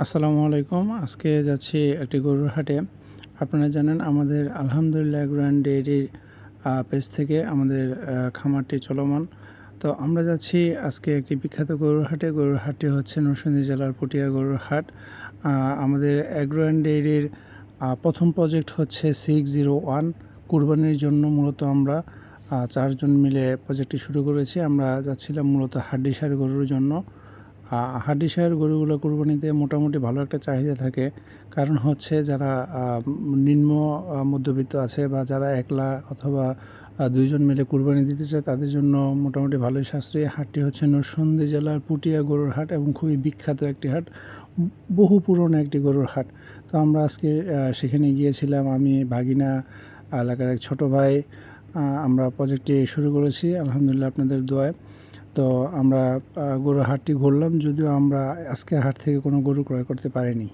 আসসালামু আলাইকুম। আজকে যাচ্ছি একটি গরুর হাটে। আপনারা জানেন আমাদের আলহামদুলিল্লাহ এগ্রো ডেইরির পেজ থেকে আমাদের খামারটি চলমান। তো আমরা যাচ্ছি আজকে একটি বিখ্যাত গরুর হাটে। গরুর হাটটি হচ্ছে নরসিংদী জেলার পুঠিয়া গরুর হাট। আমাদের এগ্রো ডেইরির প্রথম প্রজেক্ট হচ্ছে 601 কুরবানির জন্য। মূলত আমরা 4 জন মিলে প্রজেক্টটি শুরু করেছি। আমরা যাচ্ছিলাম মূলত হাড্ডিসার গরুর জন্য। হাড্ডিসার গরুগুলো কুরবানিতে মোটামুটি ভালো একটা চাহিদা থাকে। কারণ হচ্ছে যারা নিম্ন মধ্যবিত্ত আছে বা যারা একলা অথবা 2 জন মিলে কুরবানি দিতে চায় তাদের জন্য মোটামুটি ভালোই সাশ্রয়ী। হাটটি হচ্ছে নরসিংদী জেলার পুঠিয়া গরুর হাট এবং খুবই বিখ্যাত একটি হাট, বহু পুরনো একটি গরুর হাট। তো আমরা আজকে সেখানে গিয়েছিলাম। আমি, ভাগিনা, এলাকার এক ছোট ভাই, আমরা প্রজেক্টটি শুরু করেছি আলহামদুলিল্লাহ আপনাদের দোয়ায়। তো আমরা গরুর হাটটি ঘুরলাম, যদিও আমরা আজকের হাট থেকে কোনো গরু ক্রয় করতে পারিনি।